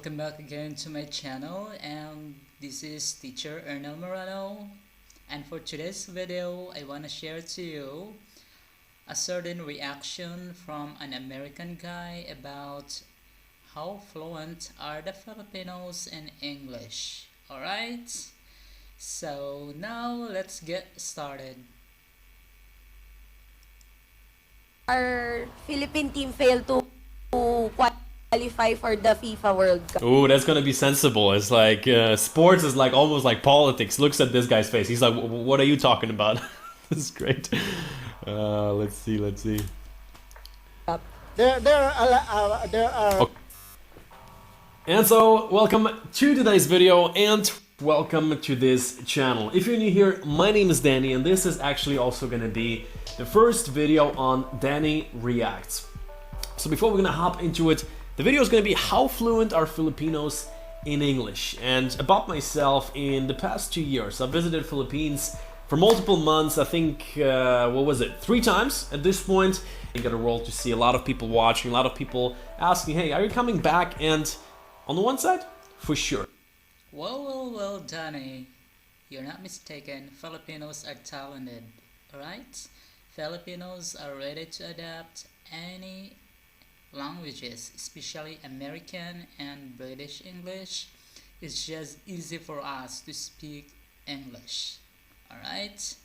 welcome back again to my channel, and this is teacher Ernel Morano, and for today's video I want to share to you a certain reaction from an American guy about how fluent are the Filipinos in English. Alright, so now let's get started. Our Philippine team failed to qualify for the FIFA World Cup. Ooh, that's gonna be sensible. It's like sports is like almost like politics. Looks at this guy's face. He's like, "What are you talking about?" This is great. Let's see. There are. Okay. And so, welcome to today's video and welcome to this channel. If you're new here, my name is Danny, and this is actually also gonna be the first video on Danny Reacts. So before we're gonna hop into it, the video is gonna be how fluent are Filipinos in English. And about myself, in the past 2 years, I've visited Philippines for multiple months. I think, what was it, 3 times at this point. I got a role to see a lot of people watching, a lot of people asking, hey, are you coming back? And on the one side, for sure. Well, Danny, you're not mistaken. Filipinos are talented, alright? Filipinos are ready to adapt any languages, especially American and British English. It's just easy for us to speak English. Alright?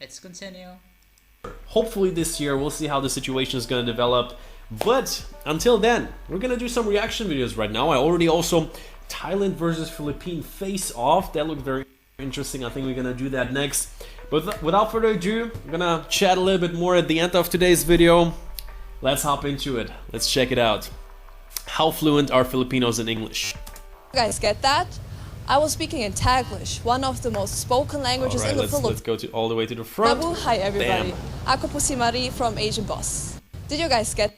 Let's continue. Hopefully this year, we'll see how the situation is going to develop. But until then, we're going to do some reaction videos right now. I already also Thailand versus Philippines face off. That looked very interesting. I think we're going to do that next. But without further ado, we're going to chat a little bit more at the end of today's video. Let's hop into it. Let's check it out. How fluent are Filipinos in English? You guys get that? I was speaking in Taglish, one of the most spoken languages in the Philippines. Let's go all the way to the front. Hi everybody. Bam. Ako po si Marie from Asian Boss. Did you guys get?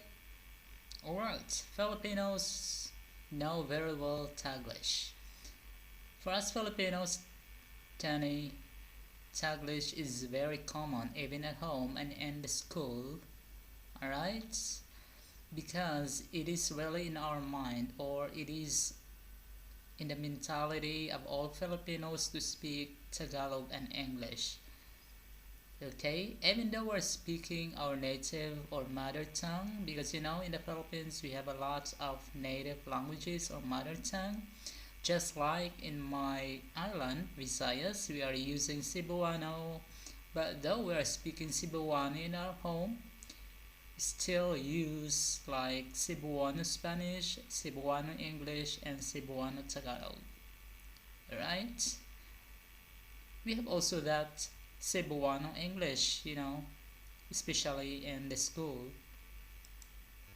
Alright, Filipinos know very well Taglish. For us Filipinos, Danny, Taglish is very common even at home and in the school. Alright? Because it is really in our mind, or it is in the mentality of all Filipinos to speak Tagalog and English. Okay, even though we're speaking our native or mother tongue, because you know in the Philippines we have a lot of native languages or mother tongue. Just like in my island, Visayas, we are using Cebuano, but though we are speaking Cebuano in our home, we still use like Cebuano Spanish, Cebuano English, and Cebuano Tagalog. Alright? We have also that Cebuano English, you know, especially in the school.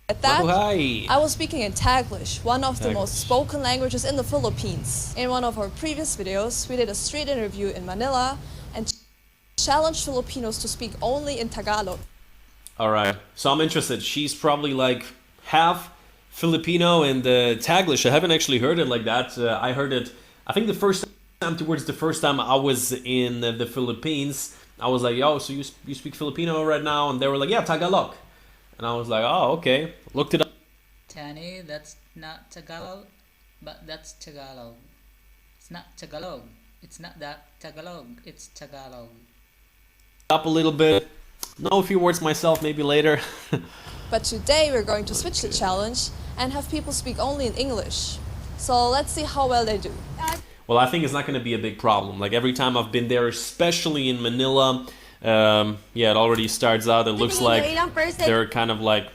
At that, Hi. I was speaking in Taglish, one of the Taglish. most spoken languages in the Philippines. In one of our previous videos, we did a street interview in Manila and challenged Filipinos to speak only in Tagalog. Alright, so I'm interested. She's probably like half Filipino and Taglish. I haven't actually heard it like that. I heard it, I think the first time I was in the Philippines, I was like, yo, so you speak Filipino right now? And they were like, yeah, Tagalog. And I was like, oh, okay. Looked it up. Danny, that's not Tagalog, but that's Tagalog. It's not Tagalog. It's not that Tagalog. It's Tagalog. Up a little bit. Know a few words myself, maybe later. But today we're going to switch the challenge and have people speak only in English. So let's see how well they do. Well, I think it's not going to be a big problem. Like every time I've been there, especially in Manila, yeah, it already starts out. It looks like they're kind of like,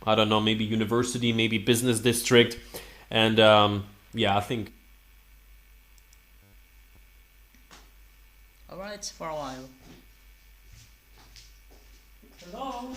I don't know, maybe university, maybe business district. And yeah, I think. Alright, for a while. Hello?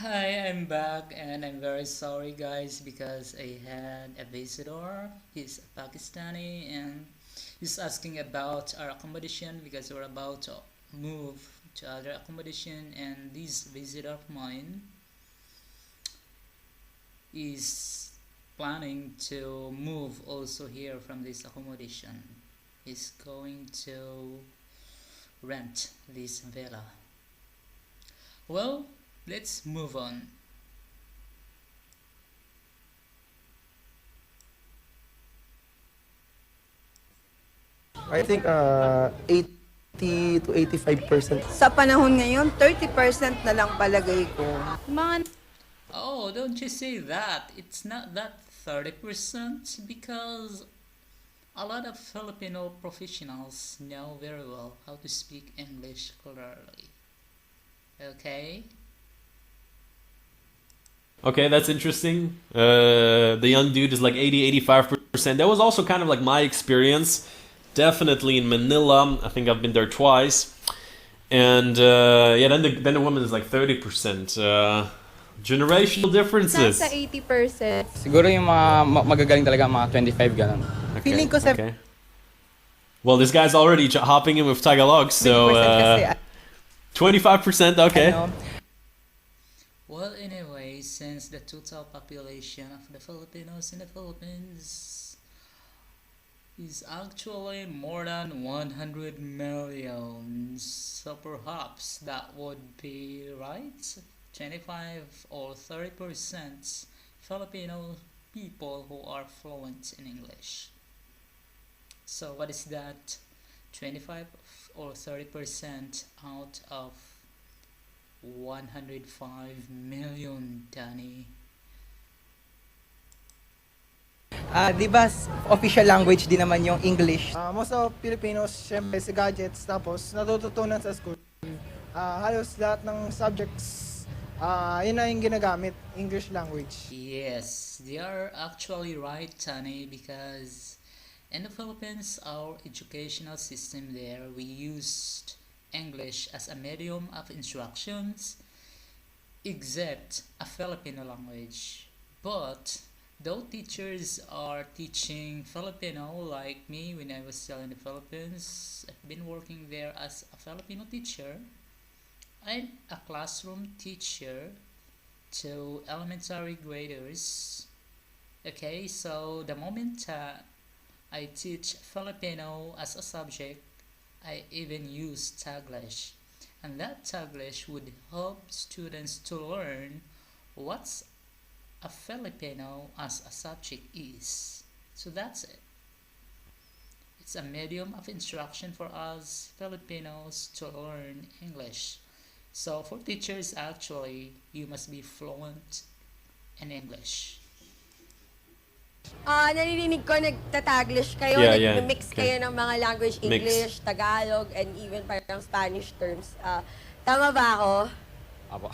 Hi, I'm back and I'm very sorry guys because I had a visitor. He's a Pakistani and he's asking about our accommodation because we're about to move to other accommodation, and this visitor of mine is planning to move also here from this accommodation. He's going to rent this villa. Well, let's move on. I think 80 to 85%. Sa panahon ngayon, 30% na lang palagay ko. Mga Oh, don't you say that. It's not that 30% because a lot of Filipino professionals know very well how to speak English clearly. Okay? Okay, that's interesting. The young dude is like 80-85%. That was also kind of like my experience. Definitely in Manila. I think I've been there twice. And yeah, then the woman is like 30%. Generational differences. Nasa 80%. Siguro yung mga magagaling talaga, mga 25 ganun. Okay, Feeling ko okay. Well, this guy's already hopping in with Tagalog, so 25%, okay. Well, anyway, since the total population of the Filipinos in the Philippines is actually more than 100 million, so perhaps that would be right. 25 or 30% Filipino people who are fluent in English. So what is that? 25 or 30% out of 105 million, Danny. Di ba official language din naman yung English? Most of Filipinos, syempre sa gadgets, tapos natututunan sa school. Halos lahat ng subjects, yun na yung ginagamit, English language. Yes, they are actually right, Tani, because in the Philippines, our educational system there, we used English as a medium of instructions, except a Filipino language. But though teachers are teaching Filipino, like me when I was still in the Philippines, I've been working there as a Filipino teacher. I'm a classroom teacher to elementary graders. Okay, so the moment I teach Filipino as a subject, I even use Taglish. And that Taglish would help students to learn what's a Filipino as a subject is. So that's it. It's a medium of instruction for us Filipinos to learn English. So for teachers, actually, you must be fluent in English. Naririnig ko nagtataglish kayo, Yeah, yeah. nag-mix Okay. kayo ng mga language, Mix. English, Tagalog, and even parang Spanish terms. Tama ba ako? Apo.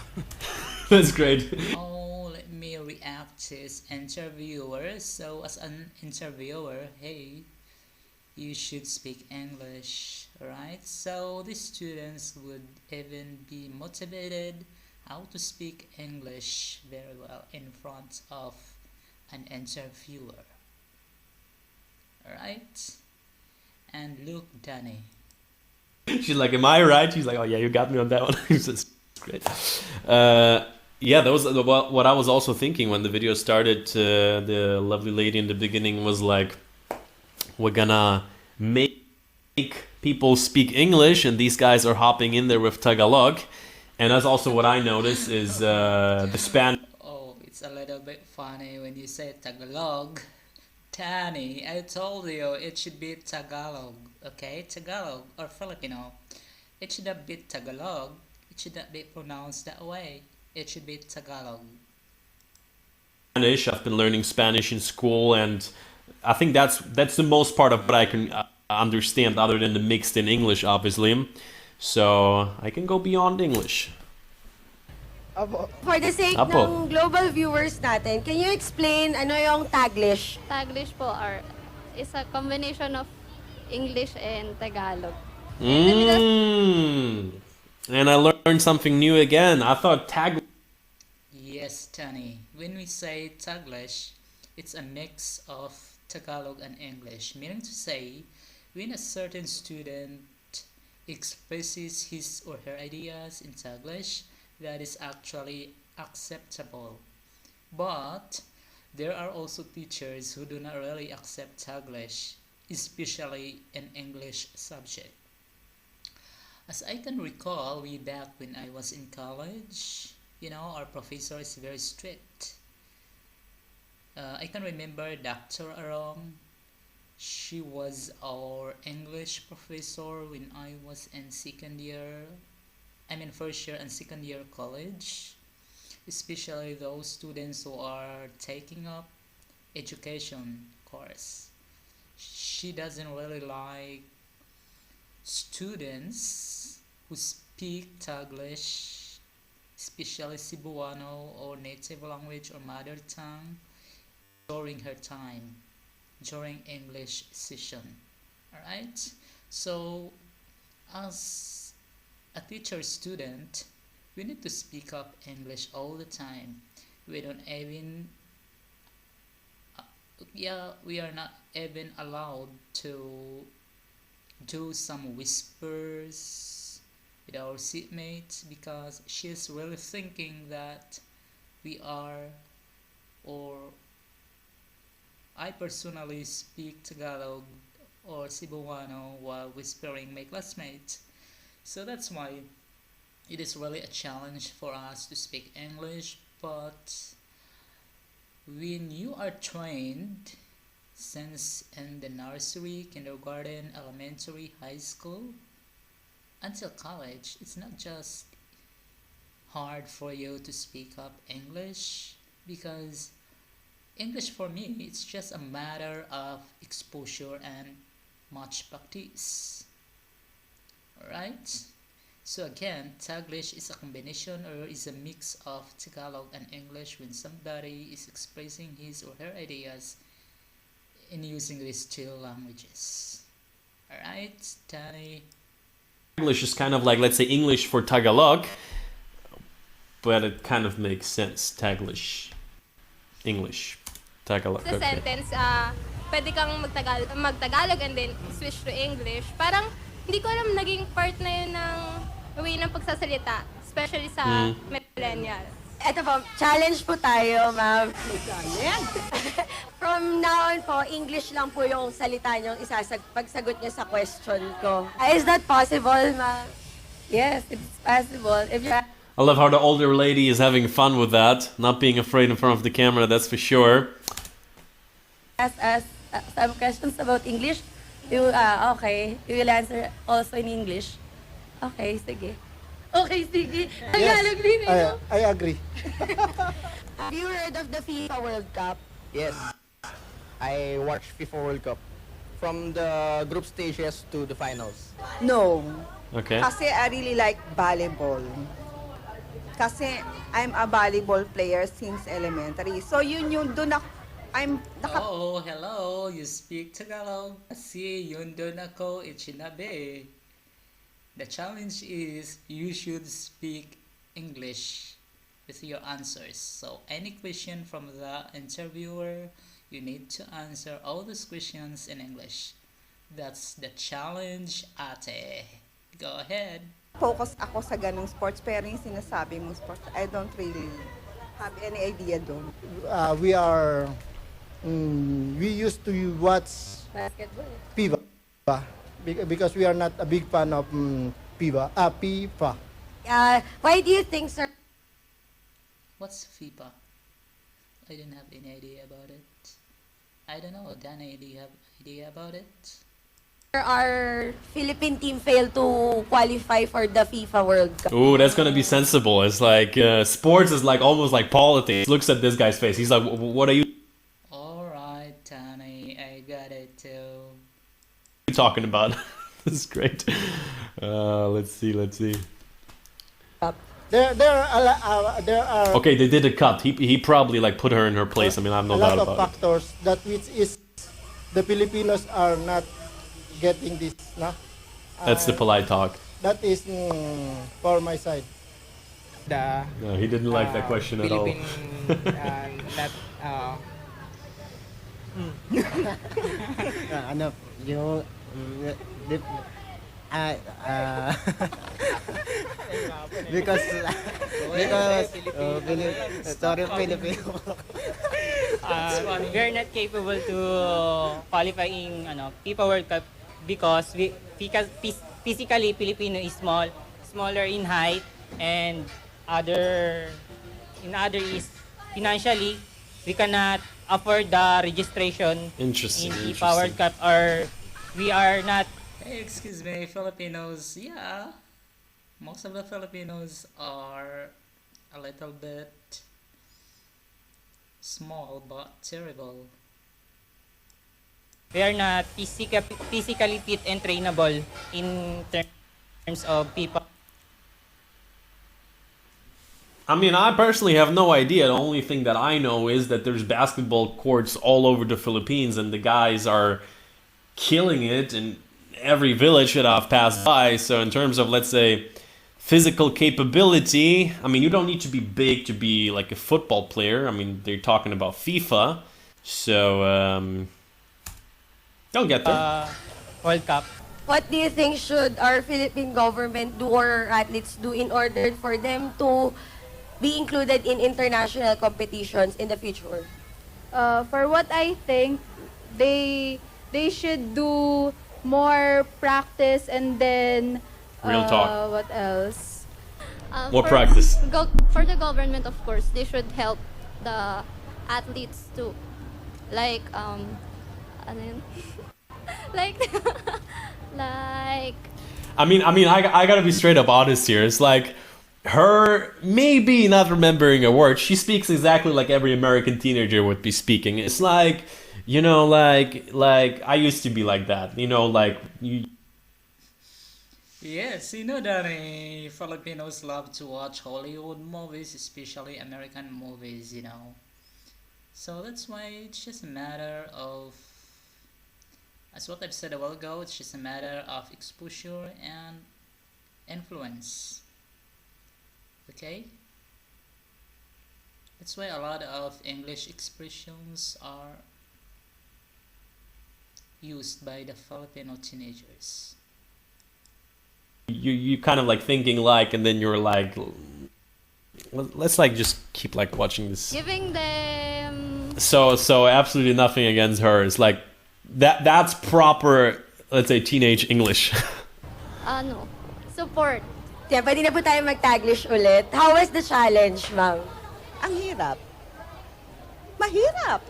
That's great. Oh, let me react to this interviewer. So as an interviewer, hey, you should speak English, right? So the students would even be motivated how to speak English very well in front of an interviewer. Alright? And look, Danny. She's like, am I right? She's like, oh yeah, you got me on that one. That's great. Yeah, that was what I was also thinking when the video started. The lovely lady in the beginning was like, we're gonna make people speak English, and these guys are hopping in there with Tagalog. And that's also what I notice is the Spanish. Oh, it's a little bit funny when you say Tagalog. Danny, I told you it should be Tagalog, okay? Tagalog or Filipino. It should not be Tagalog. It should not be pronounced that way. It should be Tagalog. I've been learning Spanish in school, and I think that's the most part of what I can understand, other than the mixed in English, obviously. So I can go beyond English. Apo. For the sake Apo. ng global viewers natin, can you explain ano yung Taglish? Taglish po is a combination of English and Tagalog. And I learned something new again. I thought Danny, when we say Taglish, it's a mix of Tagalog and English, meaning to say, when a certain student expresses his or her ideas in Taglish, that is actually acceptable. But there are also teachers who do not really accept Taglish, especially in English subject. As I can recall, way back when I was in college, our professor is very strict. I can remember Dr. Arong. She was our English professor when I was in first year and second year college, especially those students who are taking up education course. She doesn't really like students who speak Taglish, especially Cebuano or native language or mother tongue during her time, during English session. Alright? So, as a teacher student, we need to speak up English all the time. We don't even we are not even allowed to do some whispers with our seatmates because she's really thinking that we are, or I personally speak Tagalog or Cebuano while whispering my classmates. So that's why it is really a challenge for us to speak English. But when you are trained since in the nursery, kindergarten, elementary, high school, until college, it's not just hard for you to speak up English, because English for me, it's just a matter of exposure and much practice. Alright? So again, Taglish is a combination or is a mix of Tagalog and English when somebody is expressing his or her ideas in using these two languages. Alright, Danny? English is kind of like, let's say, English for Tagalog, but it kind of makes sense. Taglish, English, Tagalog. Sa Okay. sentence, pwede kang mag-Tagalog and then switch to English. Parang hindi ko alam naging part na yun ng way ng pagsasalita, especially sa millennials. Ito po, challenge po tayo, ma'am. From now on po, English lang po yung salita nyo pagsagot nyo sa question ko. Is that possible, ma'am? Yes, it's possible. If you I love how the older lady is having fun with that, not being afraid in front of the camera, that's for sure. ask us some questions about English, okay, we will answer also in English. Okay, sige. Okay, sige. Tagalog din, I agree. Have you heard of the FIFA World Cup? Yes. I watched FIFA World Cup from the group stages to the finals. No. Okay. Kasi I really like volleyball. Kasi I'm a volleyball player since elementary. So yun yung doon Oh, hello, you speak Tagalog. Kasi yun doon ako ichinabe. The challenge is you should speak English with your answers. So any question from the interviewer, you need to answer all those questions in English. That's the challenge, ate. Go ahead. focus ako sa ganung sports, pero yung sinasabi mong sports, I don't really have any idea doon. We used to watch Basketball. FIFA because we are not a big fan of FIFA. Why do you think, sir? What's FIFA? I didn't have any idea about it. I don't know. Danny, do you have idea about it? Our Philippine team failed to qualify for the FIFA World Cup. Ooh, that's gonna be sensible. It's like sports is like almost like politics. Looks at this guy's face. He's like, "What are you Alright, Danny, I got it too. talking about?" This is great. Let's see. There are Okay, they did a cut. He probably like put her in her place. I mean, I have no a lot doubt of about it. factors that which is the Filipinos are not getting this. No? That's the polite talk. That is for my side. the No, he didn't like that question at all. Philippine not ano, yung dip, because sorry Filipino. We are not capable to qualifying FIFA World Cup because physically Filipino is smaller in height, and other is financially we cannot afford the registration Interesting. in FIFA World Cup, or we are not. Hey, excuse me, Filipinos, yeah. Most of the Filipinos are a little bit small but terrible. We are not physically fit and trainable in terms of FIFA. I mean, I personally have no idea. The only thing that I know is that there's basketball courts all over the Philippines, and the guys are killing it in every village that I've passed by. So in terms of, let's say, physical capability, I mean, you don't need to be big to be like a football player. I mean, they're talking about FIFA. So, they'll get there. World Cup. What do you think should our Philippine government do or athletes do in order for them to be included in international competitions in the future? For what I think, they should do more practice, and then Real talk. what else? More practice. For the government, of course, they should help the athletes too. Like, ano yun? like, like, I mean, I gotta be straight up honest here. It's like her maybe not remembering a word. She speaks exactly like every American teenager would be speaking. It's like, you know, like I used to be like that. You know, like you. Yes, you know that Filipinos love to watch Hollywood movies, especially American movies, you know. So that's why it's just a matter of, as what I've said a while ago, it's just a matter of exposure and influence. Okay? That's why a lot of English expressions are used by the Filipino teenagers. You kind of like thinking like, and then you're like, let's like just keep like watching this. giving them So absolutely nothing against her. It's like that's proper, let's say, teenage English. support. Yeah, pwede na po tayo mag-Taglish ulit. How was the challenge, ma'am? Ang hirap. Mahirap.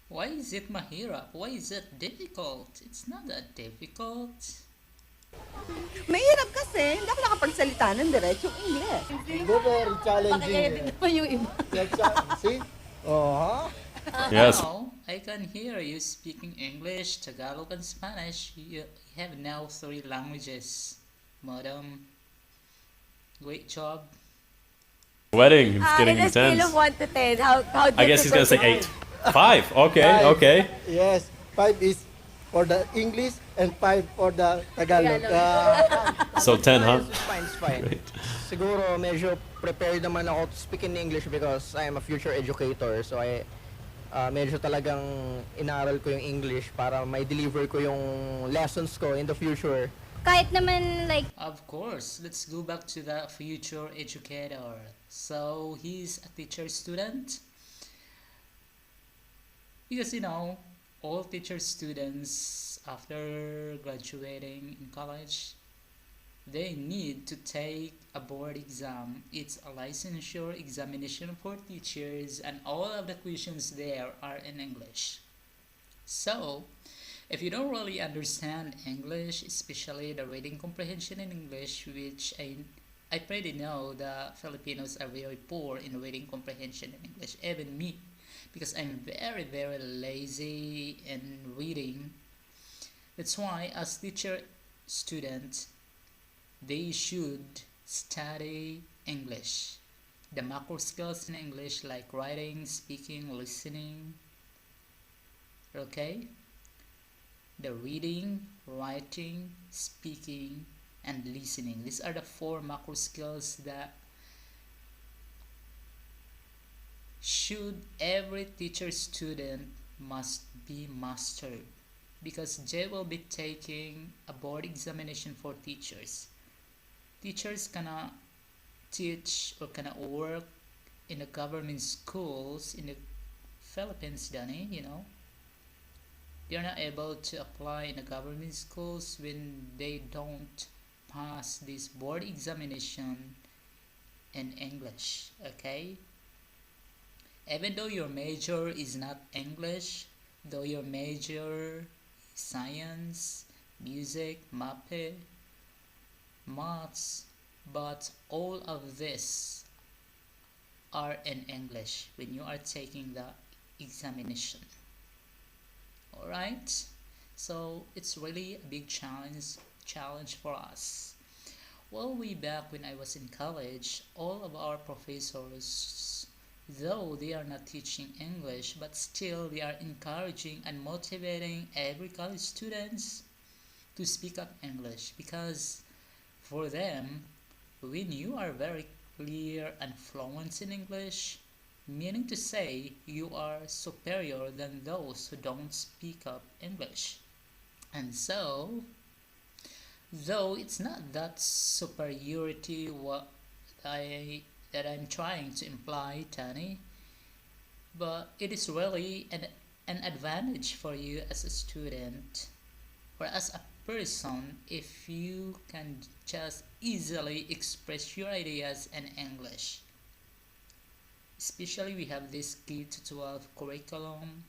Why is it mahirap? Why is it difficult? It's not that difficult. Mahirap kasi, hindi ako nakapagsalita ng diretsong English. Very challenging. Pakikayatin po yung iba. See? Oh, Yes. Now, I can hear you speaking English, Tagalog, and Spanish. You have now 3 languages. Madam, great job. Wedding, it's getting In a scale intense. of 1 to 10, how difficult I guess he's gonna say is it? 8. 5. Okay, Five. okay. yes. 5 is for the English and 5 for the Tagalog. So 10, huh? It's fine. Great. Siguro medyo prepared naman ako to speak in English because I am a future educator. So medyo talagang inaral ko yung English para may deliver ko yung lessons ko in the future. Kahit naman like Of course, let's go back to the future educator. So, he's a teacher student. Because, you know, all teacher students, after graduating in college, they need to take a board exam. It's a licensure examination for teachers, and all of the questions there are in English. So, if you don't really understand English, especially the reading comprehension in English, which I pretty know the Filipinos are very poor in reading comprehension in English, even me, because I'm very, very lazy in reading. That's why as teacher student, they should study English. The macro skills in English like writing, speaking, listening. Okay? The reading, writing, speaking, and listening. These are the 4 macro skills that should every teacher student must be mastered, because they will be taking a board examination for teachers. Teachers cannot teach or cannot work in the government schools in the Philippines, Danny, you know. They're not able to apply in the government schools when they don't pass this board examination in English, okay? Even though your major is not English, though your major is science, music, maths, but all of this are in English when you are taking the examination. Alright, so it's really a big challenge for us. Well, way back when I was in college, all of our professors, though they are not teaching English, but still they are encouraging and motivating every college students to speak up English, because for them, when you are very clear and fluent in English, meaning to say you are superior than those who don't speak up English. And so, though it's not that superiority that I'm trying to imply, Tani, but it is really an advantage for you as a student or as a person if you can just easily express your ideas in English. Especially we have this K-12 curriculum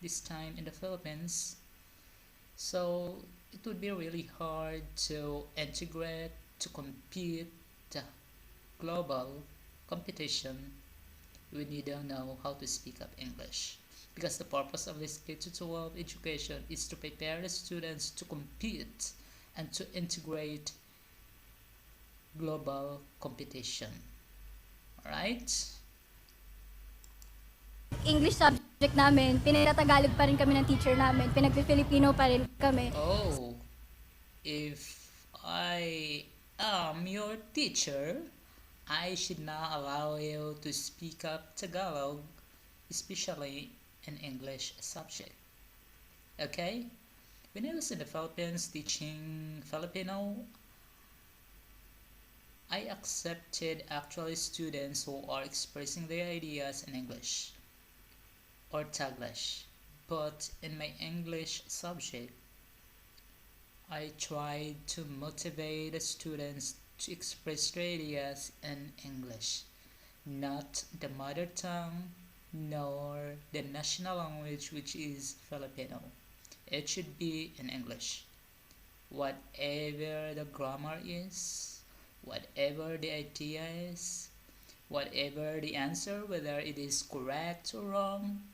this time in the Philippines, so it would be really hard to integrate, to compete the global competition when you don't know how to speak up English, because the purpose of this K-12 education is to prepare the students to compete and to integrate global competition. Alright? English subject namin, pinagtatagalog pa rin kami ng teacher namin, pinagpi-Filipino pa rin kami. Oh, if I am your teacher, I should not allow you to speak up Tagalog, especially an English subject. Okay? When I was in the Philippines teaching Filipino, I accepted actually students who are expressing their ideas in English or Taglish, but in my English subject, I tried to motivate the students to express their ideas in English, not the mother tongue nor the national language, which is Filipino. It should be in English. Whatever the grammar is, whatever the idea is, whatever the answer, whether it is correct or wrong,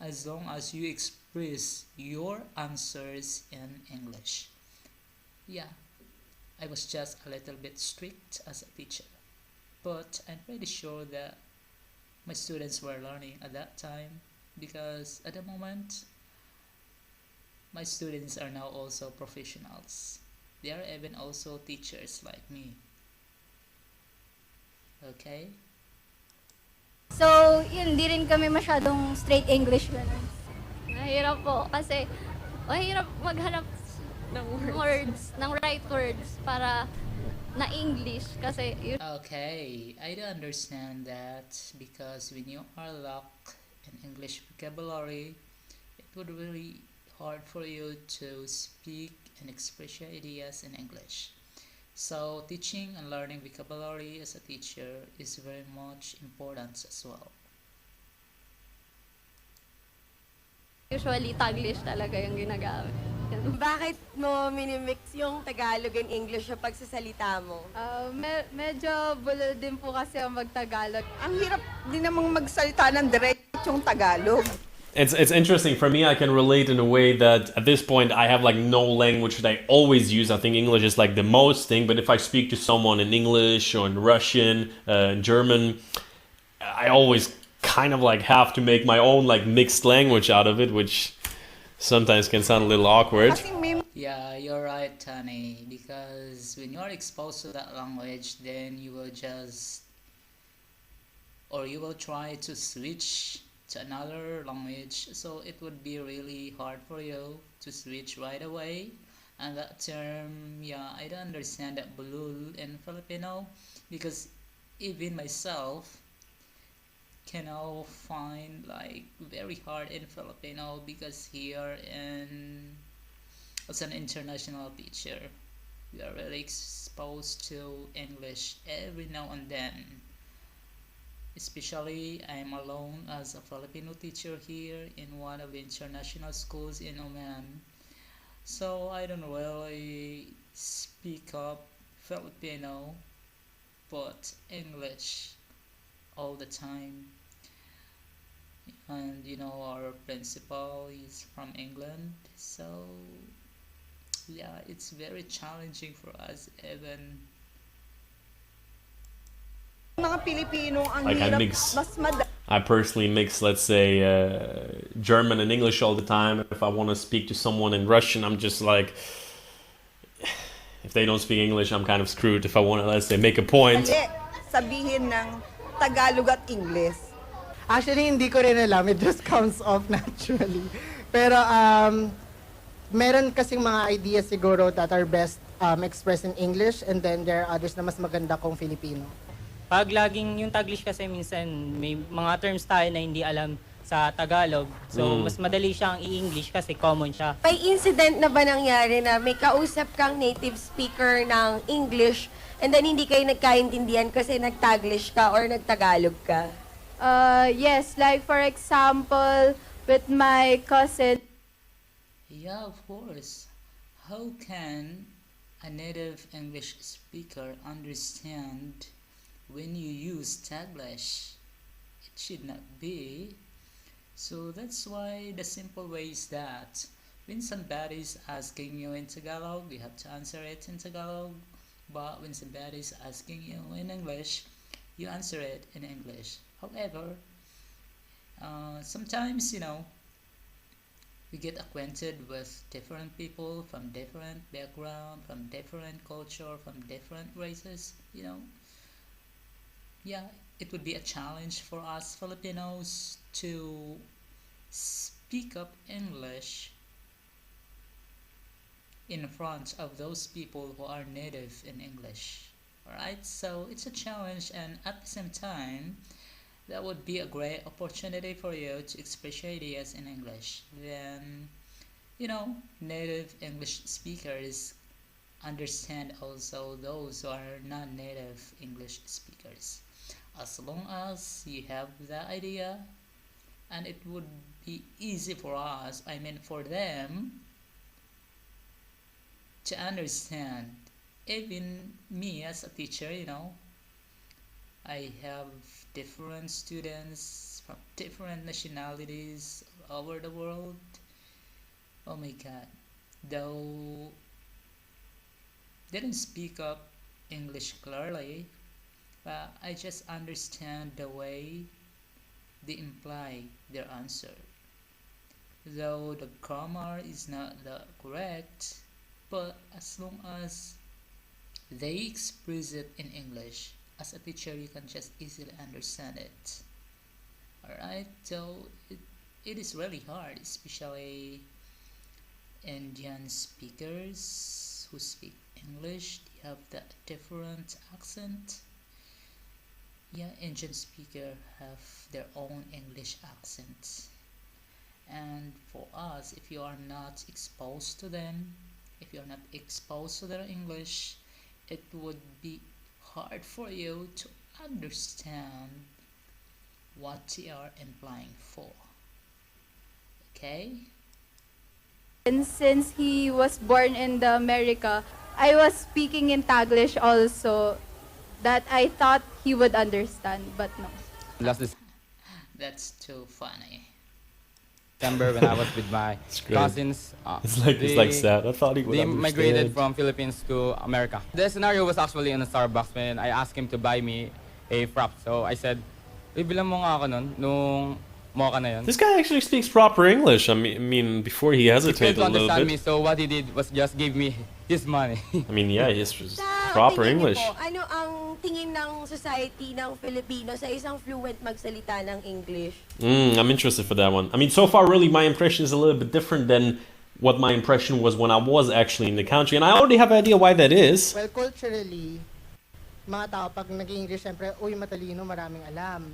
as long as you express your answers in English. Yeah, I was just a little bit strict as a teacher, but I'm pretty sure that my students were learning at that time, because at the moment my students are now also professionals. They are even also teachers like me. Okay? So, yun, di rin kami masyadong straight English ganun. Mahirap po kasi mahirap maghanap ng words, ng right words para na English kasi yun. Okay, I do understand that, because when you are locked in English vocabulary, it would really hard for you to speak and express your ideas in English. So teaching and learning vocabulary as a teacher is very much important as well. Usually Taglish talaga yung ginagamit. Bakit mo minimix yung Tagalog and English sa pagsasalita mo? Medyo bulol din po kasi ang mag-Tagalog. Ang hirap din namang magsalita ng diretsong Tagalog. It's interesting for me. I can relate in a way that at this point I have like no language that I always use. I think English is like the most thing, but if I speak to someone in English or in Russian, German, I always kind of like have to make my own like mixed language out of it, which sometimes can sound a little awkward. Kasi may Yeah, you're right, Tani, because when you're exposed to that language, then you will just, or you will try to switch to another language, so it would be really hard for you to switch right away. And that term, yeah, I don't understand that bulul in Filipino, because even myself can now find like very hard in Filipino, because here in as an international teacher we are really exposed to English every now and then, especially I'm alone as a Filipino teacher here in one of the international schools in Oman, so I don't really speak up Filipino but English all the time. And our principal is from England, so yeah, it's very challenging for us even. Mga Pilipino ang Like I hirap mix, mas I personally mix, let's say, German and English all the time. If I want to speak to someone in Russian, I'm just like, if they don't speak English, I'm kind of screwed. If I want to, let's say, make a point. mali sabihin ng Tagalog at English. Actually, hindi ko rin alam. It just comes off naturally. Pero, meron kasing mga ideas siguro that are best expressed in English, and then there are others na mas maganda kung Filipino. Pag laging yung Taglish kasi minsan may mga terms tayo na hindi alam sa Tagalog. So, mas madali siyang i-English kasi common siya. May incident na ba nangyari na may kausap kang native speaker ng English and then hindi kayo nagkaintindihan kasi nag-Taglish ka or nag-Tagalog ka? Yes, like for example, with my cousin. Yeah, of course. How can a native English speaker understand when you use Taglish? It should not be. So that's why the simple way is that when somebody's asking you in Tagalog, you have to answer it in Tagalog. But when somebody's asking you in English, you answer it in English. However, sometimes, we get acquainted with different people from different background, from different culture, from different races, Yeah, it would be a challenge for us Filipinos to speak up English in front of those people who are native in English. Alright, so it's a challenge, and at the same time, that would be a great opportunity for you to express your ideas in English. Then, native English speakers understand also those who are non-native English speakers. As long as you have the idea, and it would be easy for us, for them to understand. Even me as a teacher, I have different students from different nationalities all over the world. Oh my god. Though they didn't speak up English clearly, but I just understand the way they imply their answer. Though the grammar is not the correct, but as long as they express it in English, as a teacher you can just easily understand it. Alright, so it is really hard, especially Indian speakers who speak English. They have that different accent. Yeah, Indian speakers have their own English accent. And for us, if you are not exposed to them, if you're not exposed to their English, it would be hard for you to understand what they are implying for. Okay? And since he was born in the America, I was speaking in Taglish also that I thought he would understand, but no. That's too funny. December when I was with my cousins. It's like sad. I thought he would They understand. migrated from Philippines to America. The scenario was actually in a Starbucks when I asked him to buy me a frap. So I said, bibilang mo nga ako nun. Nung Mocha na yun. This guy actually speaks proper English. I mean, before he He hesitated failed a to little understand bit. me, so what he did was just give me his money. I mean, yeah, he's just Sa proper tingin niyo English. po, ano ang tingin ng society ng Filipino sa isang fluent magsalita ng English? I'm interested for that one. I mean, so far, really, my impression is a little bit different than what my impression was when I was actually in the country, and I already have an idea why that is. Well, culturally, mga tao pag nag-English, syempre, uy, matalino, maraming alam.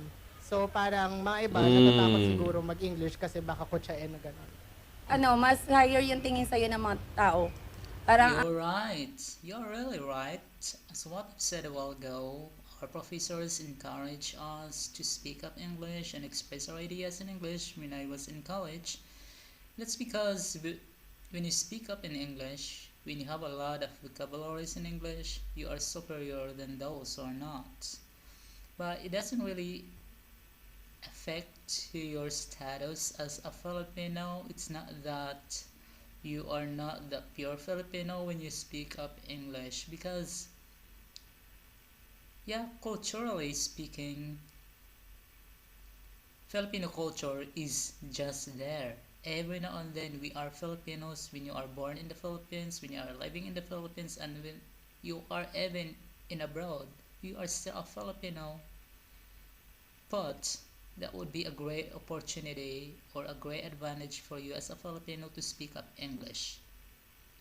So, parang mga iba, natatakot siguro mag-English kasi baka kutsain na gano'n. Ano, mas higher yung tingin sa'yo ng mga tao. Parang, You're right. You're really right. As what I said a while ago, our professors encourage us to speak up English and express our ideas in English when I was in college. That's because when you speak up in English, when you have a lot of vocabularies in English, you are superior than those who are not. But it doesn't really affect your status as a Filipino. It's not that you are not the pure Filipino when you speak up English, because yeah, culturally speaking, Filipino culture is just there. Every now and then we are Filipinos. When you are born in the Philippines, when you are living in the Philippines, and when you are even in abroad, you are still a Filipino. But that would be a great opportunity or a great advantage for you as a Filipino to speak up English.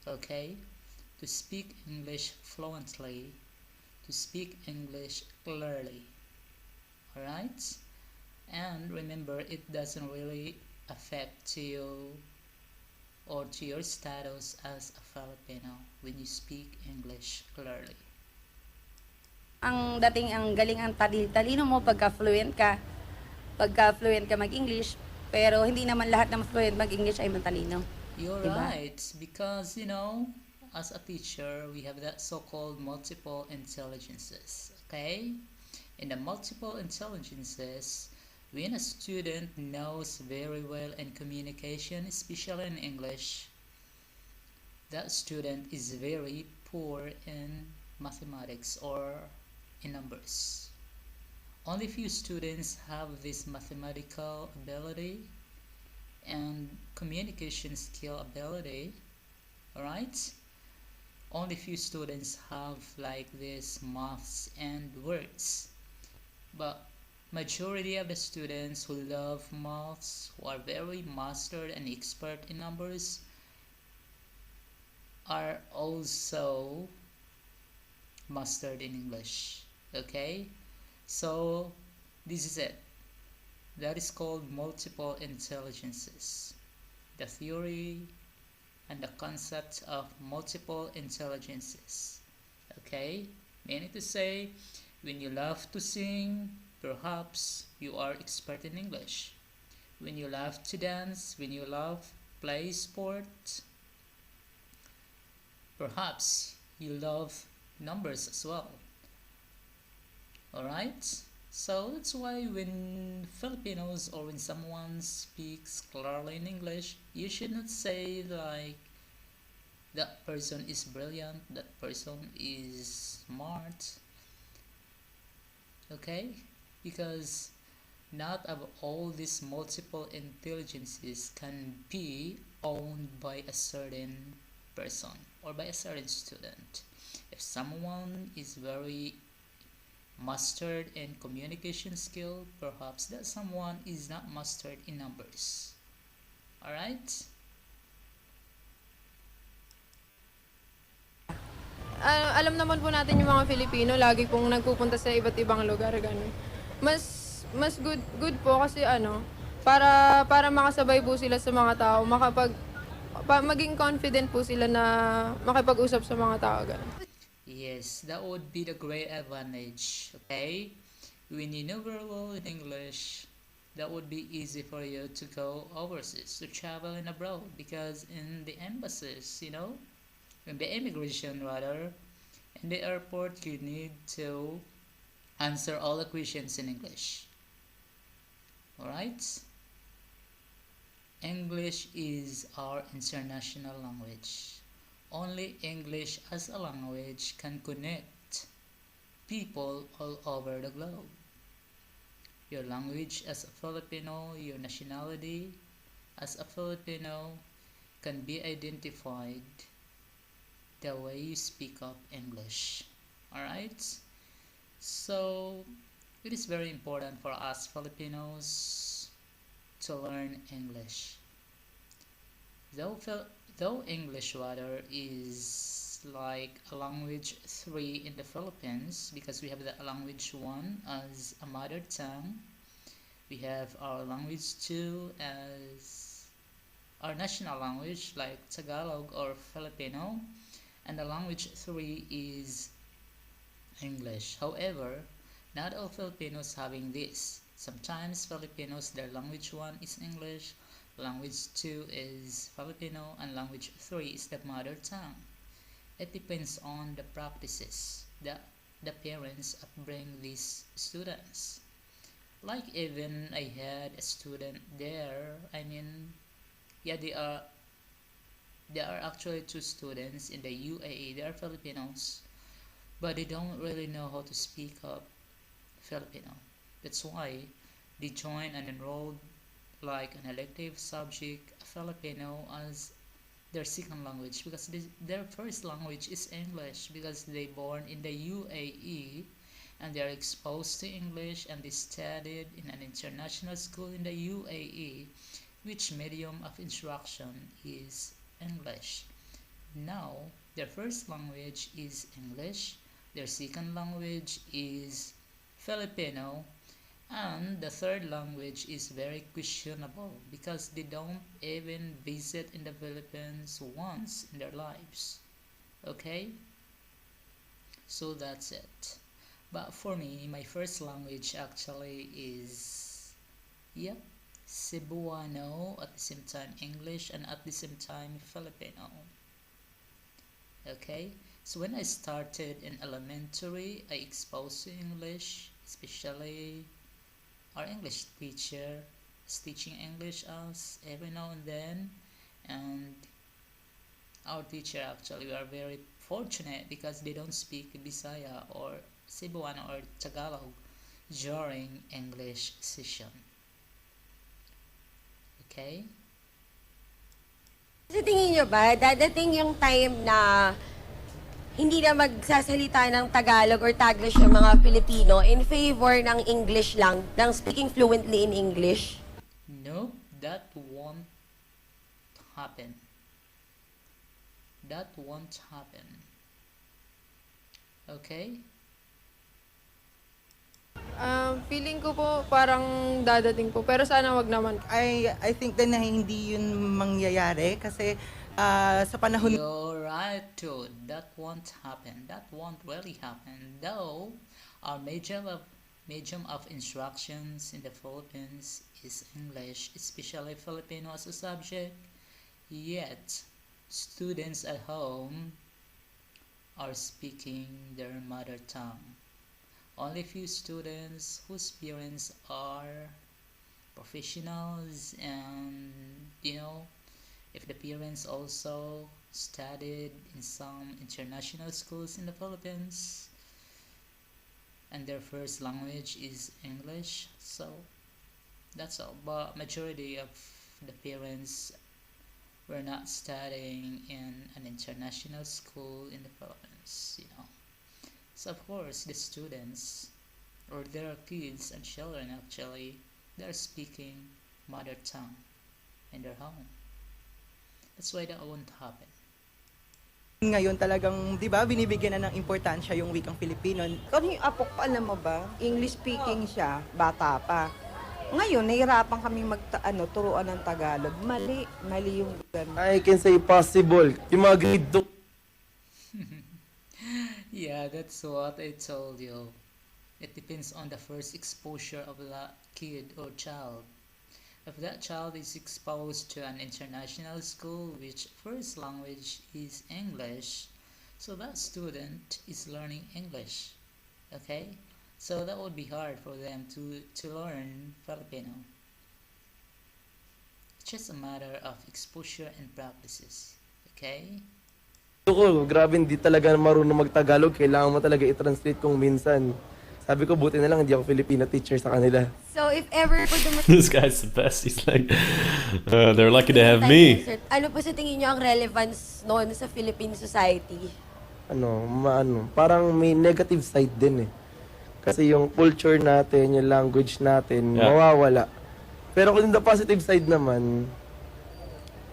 Okay? To speak English fluently, to speak English clearly. Alright? And remember, it doesn't really affect you or to your status as a Filipino when you speak English clearly. ang galing ang talino mo pagka-fluent ka mag-English, pero hindi naman lahat ng fluent mag-English ay matalino. You're Diba? right, because as a teacher, we have that so-called multiple intelligences. Okay? In the multiple intelligences, when a student knows very well in communication, especially in English, that student is very poor in mathematics or in numbers. Only few students have this mathematical ability and communication skill ability. Alright? Only few students have like this maths and words. But majority of the students who love maths, who are very mastered and expert in numbers, are also mastered in English. Okay? So this is it. That is called multiple intelligences. The theory and the concept of multiple intelligences. Okay? Meaning to say, when you love to sing, perhaps you are expert in English. When you love to dance, when you love play sport, perhaps you love numbers as well. Alright? So that's why when Filipinos or when someone speaks clearly in English, you should not say like that person is brilliant, that person is smart. Okay? Because not of all these multiple intelligences can be owned by a certain person or by a certain student. If someone is very mastered in communication skill, perhaps that someone is not mastered in numbers. Alright? Alam naman po natin yung mga Filipino, lagi pong nagpupunta sa iba't ibang lugar, ganun. Mas good po kasi para makasabay po sila sa mga tao, maging confident po sila na makipag-usap sa mga tao, ganun. Yes, that would be the great advantage. Okay? When you know very well in English, that would be easy for you to go overseas, to travel in abroad, because in the embassies, in the immigration rather, in the airport, you need to answer all the questions in English. Alright? English is our international language. Only English as a language can connect people all over the globe. your language as a Filipino, your nationality as a Filipino can be identified the way you speak up English. Alright? So, it is very important for us Filipinos to learn English. Though English rather is like a language 3 in the Philippines, because we have the language 1 as a mother tongue, we have our language 2 as our national language like Tagalog or Filipino, and the language 3 is English. However, not all Filipinos having this. Sometimes Filipinos, their language 1 is English, language 2 is Filipino, and language 3 is the mother tongue. It depends on the practices that the parents upbring these students. Like even I had a student there, yeah, there are actually 2 students in the UAE. They are Filipinos, but they don't really know how to speak up Filipino. That's why they joined and enrolled like an elective subject Filipino as their second language, because their first language is English, because they born in the UAE and they are exposed to English, and they studied in an international school in the UAE, which medium of instruction is English. Now, their first language is English, their second language is Filipino, and the third language is very questionable because they don't even visit in the Philippines once in their lives. Okay? So that's it. But for me, my first language actually is, yeah, Cebuano, at the same time English, and at the same time Filipino. Okay? So when I started in elementary, I exposed to English, especially our English teacher is teaching English us every now and then, and our teacher actually, we are very fortunate because they don't speak Bisaya or Cebuano or Tagalog during English session. Okay? Sa tingin nyo ba, dadating yung time na hindi na magsasalita ng Tagalog or Taglish yung mga Filipino in favor ng English lang, ng speaking fluently in English? No, that won't happen. That won't happen. Okay? Feeling ko po parang dadating po, pero sana wag naman. I think din na hindi yun mangyayari kasi sa panahon You're right too. That won't happen. That won't really happen. Though our medium of instructions in the Philippines is English, especially Filipino as a subject. Yet students at home are speaking their mother tongue. Only few students whose parents are professionals, and if the parents also studied in some international schools in the Philippines and their first language is English, so that's all. But majority of the parents were not studying in an international school in the Philippines. So of course the students or their kids and children actually, they're speaking mother tongue in their home. That's why that won't happen. ngayon talagang, di ba, binibigyan na ng importansya yung wikang Filipino. Kung yung apo ko, alam mo ba, English speaking siya, bata pa. Ngayon, nahirapan kaming turuan ng Tagalog. Mali yung ganun. I can say possible. Yung mga grade 2. Yeah, that's what I told you. It depends on the first exposure of that kid or child. If that child is exposed to an international school which first language is English, so that student is learning English. Okay? So that would be hard for them to learn Filipino. It's just a matter of exposure and practices. Okay? Ko, grabe, hindi talaga marunong mag-Tagalog. Kailangan mo talaga i-translate kung minsan. Sabi ko, buti na lang hindi ako Filipino teacher sa kanila. So, if ever po This guy's the best. He's like, they're lucky to have me. ano po sa tingin nyo ang relevance noon sa Philippine society? Parang may negative side din eh. Kasi yung culture natin, yung language natin, mawawala. Pero kung the positive side naman,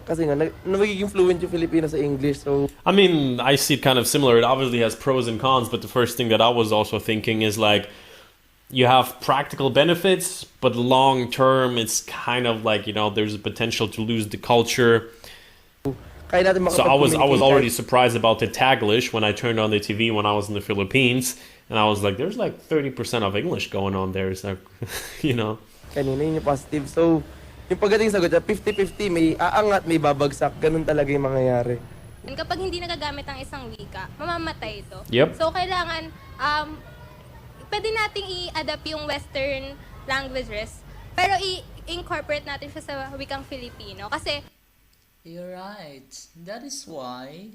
kasi nga, magiging fluent yung Filipino sa English, so... I mean, I see it kind of similar. It obviously has pros and cons, but the first thing that I was also thinking is like, you have practical benefits, but long term, it's kind of like, you know, there's a potential to lose the culture. So I was already surprised about the Taglish when I turned on the TV when I was in the Philippines, and I was like, there's like 30% of English going on there. It's like, you know. Kanina yun yung positive. So, yung pagdating sagot, 50-50, may aangat, may babagsak. Ganun talaga yung mangyayari. Kapag hindi nagagamit ang isang wika, mamamatay ito. Yep. So, kailangan, pwede nating i-adapt yung Western languages, pero i-incorporate natin siya sa wikang Filipino. Kasi, you're right. That is why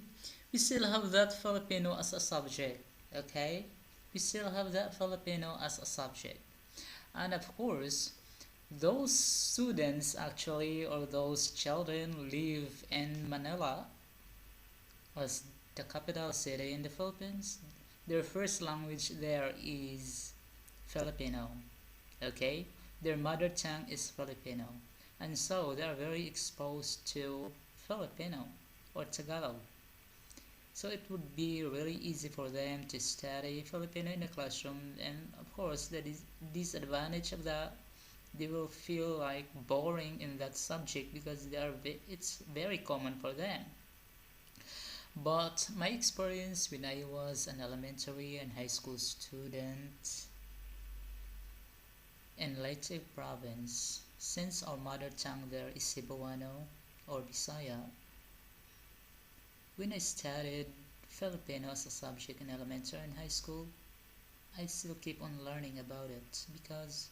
we still have that Filipino as a subject, okay? We still have that Filipino as a subject. And of course, those students actually, or those children live in Manila, as the capital city in the Philippines. Their first language there is Filipino, okay? Their mother tongue is Filipino, and so they are very exposed to Filipino or Tagalog. So it would be really easy for them to study Filipino in the classroom, and of course the disadvantage of that, they will feel like boring in that subject because it's very common for them. But my experience when I was an elementary and high school student in Leyte province, since our mother tongue there is Cebuano or Bisaya, when I studied Filipino as a subject in elementary and high school, I still keep on learning about it because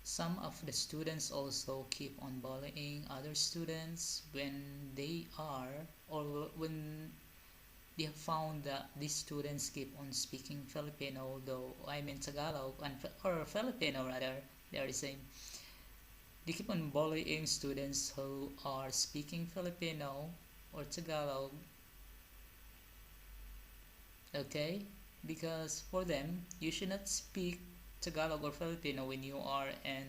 some of the students also keep on bullying other students when they are, or when they have found that these students keep on speaking Filipino, though I mean Tagalog, or Filipino rather, they are the same. They keep on bullying students who are speaking Filipino or Tagalog, okay? Because for them, you should not speak Tagalog or Filipino when you are in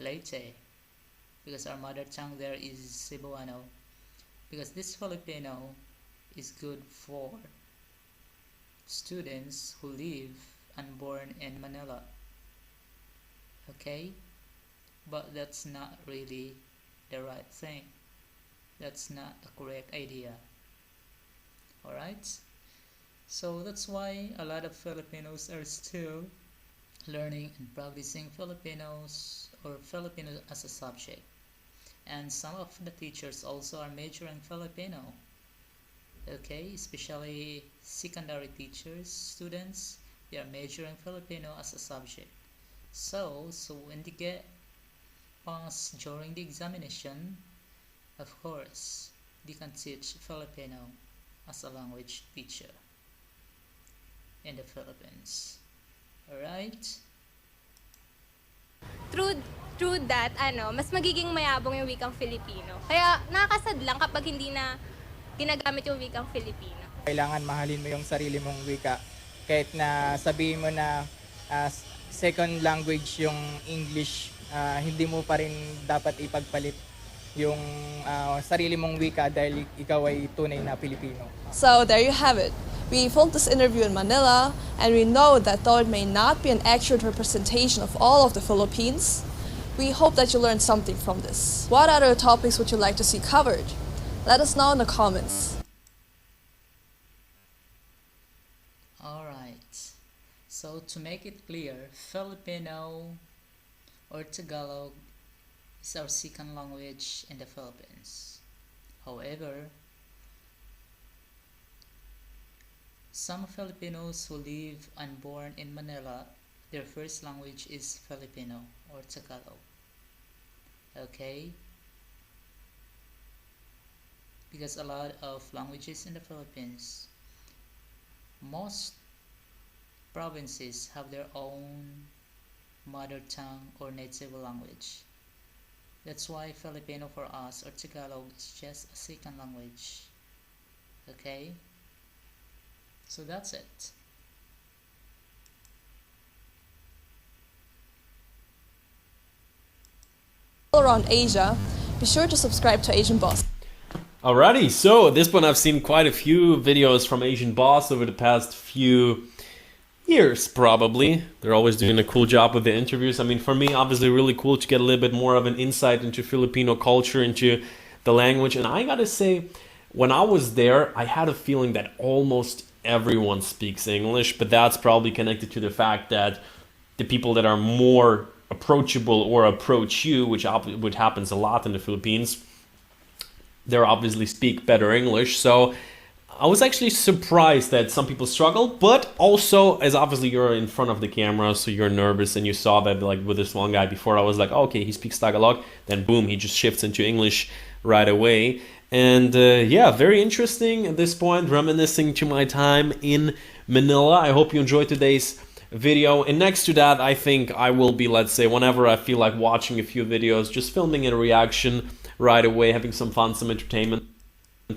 Leyte, because our mother tongue there is Cebuano, because this Filipino is good for students who live and born in Manila, okay? But that's not really the right thing. That's not the correct idea. Alright? So that's why a lot of Filipinos are still learning and practicing Filipinos or Filipino as a subject, and some of the teachers also are majoring Filipino, okay? Especially secondary teachers, students, they are majoring Filipino as a subject. So when they get pass during the examination, of course they can teach Filipino as a language teacher in the Philippines. Alright? Through that, mas magiging mayabong yung wikang Filipino. Kaya nakakasad lang kapag hindi na ginagamit yung wikang Filipino. Kailangan mahalin mo yung sarili mong wika. Kahit na sabihin mo na second language yung English, hindi mo pa rin dapat ipagpalit yung sarili mong wika dahil ikaw ay tunay na Pilipino. So there you have it. We filmed this interview in Manila, and we know that though it may not be an accurate representation of all of the Philippines, we hope that you learned something from this. What other topics would you like to see covered? Let us know in the comments. Alright, so to make it clear, Filipino or Tagalog is our second language in the Philippines. However, some Filipinos who live and born in Manila, their first language is Filipino or Tagalog. Okay? Because a lot of languages in the Philippines, most provinces have their own mother tongue or native language. That's why Filipino for us or Tagalog is just a second language. Okay? So that's it. All around Asia, be sure to subscribe to Asian Boss. Alrighty, so at this point I've seen quite a few videos from Asian Boss over the past few years, probably. They're always doing a cool job with the interviews. I mean, for me, obviously really cool to get a little bit more of an insight into Filipino culture, into the language. And I gotta say, when I was there, I had a feeling that almost everyone speaks English, but that's probably connected to the fact that the people that are more approachable or approach you, which happens a lot in the Philippines, they obviously speak better English. So I was actually surprised that some people struggle, but also, as obviously you're in front of the camera, so you're nervous, and you saw that like with this one guy before, I was like, oh, okay, he speaks Tagalog, then boom, he just shifts into English right away. And yeah, very interesting at this point, reminiscing to my time in Manila. I hope you enjoyed today's video, and next to that, I think I will be, let's say, whenever I feel like watching a few videos, just filming a reaction right away, having some fun, some entertainment,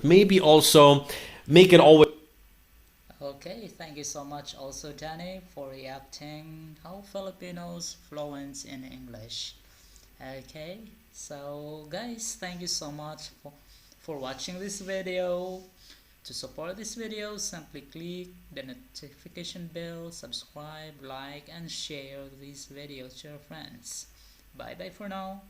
maybe also make it always. Okay, thank you so much also, Danny, for reacting how Filipinos fluent in English. Okay, so guys, thank you so much for watching this video. To support this video, simply click the notification bell, subscribe, like, and share these videos to your friends. Bye bye for now.